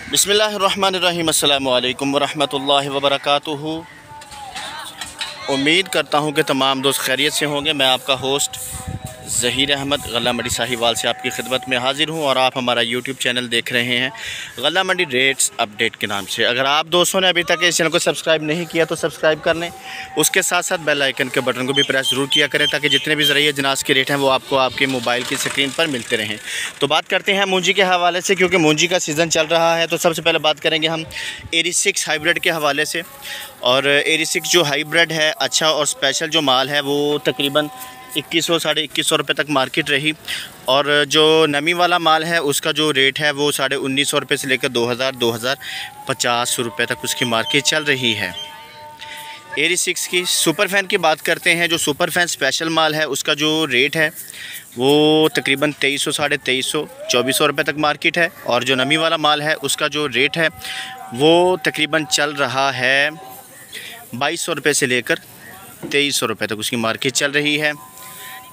बिस्मिल्लाहिर्रहमानिर्रहीम अस्सलामु अलैकुम वरहमतुल्लाहि वबरकातुहू। उम्मीद करता हूँ कि तमाम दोस्त खैरियत से होंगे। मैं आपका होस्ट ज़हीर अहमद गल्ला मंडी साहिवाल से आपकी खिदमत में हाज़िर हूँ और आप हमारा यूट्यूब चैनल देख रहे हैं गल्ला मंडी रेट्स अपडेट के नाम से। अगर आप दोस्तों ने अभी तक इस चैनल को सब्सक्राइब नहीं किया तो सब्सक्राइब कर लें, उसके साथ साथ बेल आइकन के बटन को भी प्रेस ज़रूर किया करें ताकि जितने भी ज़रिए जनास के रेट हैं वो आपको आपके मोबाइल की स्क्रीन पर मिलते रहें। तो बात करते हैं मूंजी के हवाले से, क्योंकि मूंजी का सीज़न चल रहा है। तो सबसे पहले बात करेंगे हम एरी 6 हाइब्रिड के हवाले से। और एरी 6 जो हाइब्रिड है अच्छा और स्पेशल जो माल है वो तकरीबन 2100 साढ़े 2100 रुपये तक मार्केट रही। और जो नमी वाला माल है उसका जो रेट है वो 1950 रुपये से लेकर 2050 रुपये तक उसकी मार्केट चल रही है। एरी 6 की सुपर फैन की बात करते हैं। जो सुपर फैन स्पेशल माल है उसका जो रेट है वो तकरीबन 2300 साढ़े 2300 2400 रुपये तक मार्केट है। और जो नमी वाला माल है उसका जो रेट है वो तकरीबन चल रहा है 2200 रुपये से लेकर 2300 रुपये तक उसकी मार्केट चल रही है।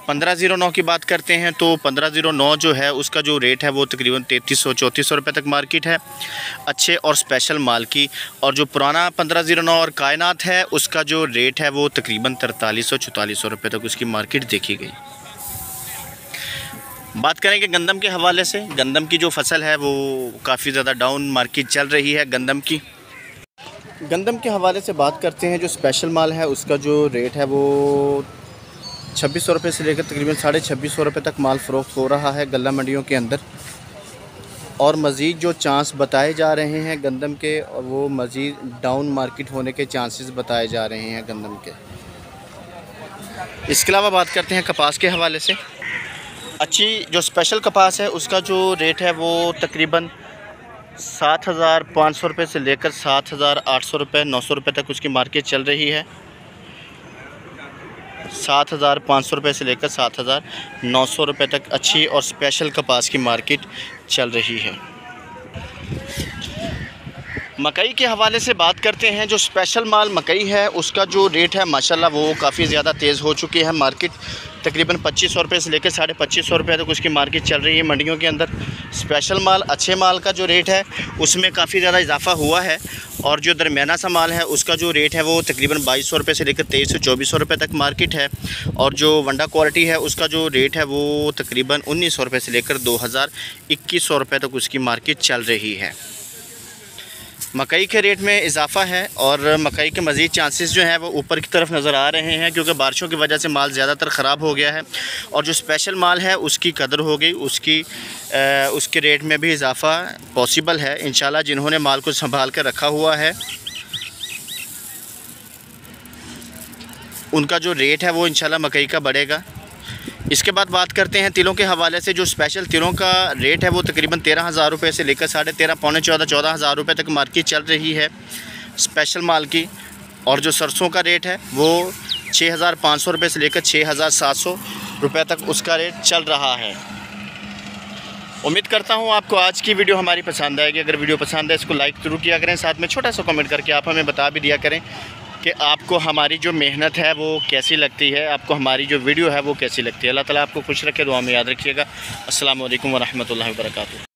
1509 की बात करते हैं तो 1509 जो है उसका जो रेट है वो तकरीबन 3300 3400 रुपये तक मार्केट है अच्छे और स्पेशल माल की। और जो पुराना 1509 और कायनात है उसका जो रेट है वो तकरीबन 4300 4400 रुपये तक उसकी मार्केट देखी गई। बात करेंगे गंदम के हवाले से। गंदम की जो फसल है वो काफ़ी ज़्यादा डाउन मार्केट चल रही है। गंदम के हवाले से बात करते हैं। जो स्पेशल माल है उसका जो रेट है वो 2600 रुपये से लेकर तकरीबन 2650 रुपये तक माल फ़रोख्त हो रहा है गल्ला मंडियों के अंदर। और मज़ीद जो चांस बताए जा रहे हैं गंदम के, और वो मज़ीद डाउन मार्केट होने के चांसेस बताए जा रहे हैं गंदम के। इसके अलावा बात करते हैं कपास के हवाले से। अच्छी जो स्पेशल कपास है उसका जो रेट है वो तकरीबन 7500 रुपये से लेकर 7800 रुपये 900 रुपये तक उसकी मार्केट चल रही है। 7500 रुपये से लेकर 7900 रुपये तक अच्छी और स्पेशल कपास की मार्केट चल रही है। मकई के हवाले से बात करते हैं। जो स्पेशल माल मकई है उसका जो रेट है माशाल्लाह वो काफ़ी ज़्यादा तेज़ हो चुकी है मार्केट। तकरीबन 2500 रुपये से लेकर 2550 रुपये तक उसकी मार्केट चल रही है मंडियों के अंदर। स्पेशल माल अच्छे माल का जो रेट है उसमें काफ़ी ज़्यादा इजाफा हुआ है। और जो दरमियाना सा माल है उसका जो रेट है वो तकरीबन 2200 रुपये से लेकर 2300 2400 रुपये तक मार्केट है। और जो वंडा क्वालिटी है उसका जो रेट है वो तकरीबन 1900 रुपये से लेकर 2100 रुपये तक उसकी मार्केट चल रही है। मकई के रेट में इजाफा है और मकई के मज़ीद चांसेस जो हैं वो ऊपर की तरफ नज़र आ रहे हैं, क्योंकि बारिशों की वजह से माल ज़्यादातर ख़राब हो गया है। और जो स्पेशल माल है उसकी कदर हो गई, उसके रेट में भी इजाफा पॉसिबल है इंशाल्लाह। जिन्होंने माल को संभाल कर रखा हुआ है उनका जो रेट है वो इंशाल्लाह मकई का बढ़ेगा। इसके बाद बात करते हैं तिलों के हवाले से। जो स्पेशल तिलों का रेट है वो तकरीबन 13,000 रुपये से लेकर 13.5 पौने 14,000 रुपये तक मार्केट चल रही है स्पेशल माल की। और जो सरसों का रेट है वो 6,500 रुपये से लेकर 6,700 रुपये तक उसका रेट चल रहा है। उम्मीद करता हूँ आपको आज की वीडियो हमारी पसंद आएगी। अगर वीडियो पसंद है इसको लाइक ज़रूर किया करें, साथ में छोटा सा कमेंट करके आप हमें बता भी दिया करें कि आपको हमारी जो मेहनत है वो कैसी लगती है, आपको हमारी जो वीडियो है वो कैसी लगती है। अल्लाह ताला आपको खुश रखे, दुआ में याद रखिएगा। अस्सलामु अलैकुम वरहमतुल्लाहि वबरकातुहू।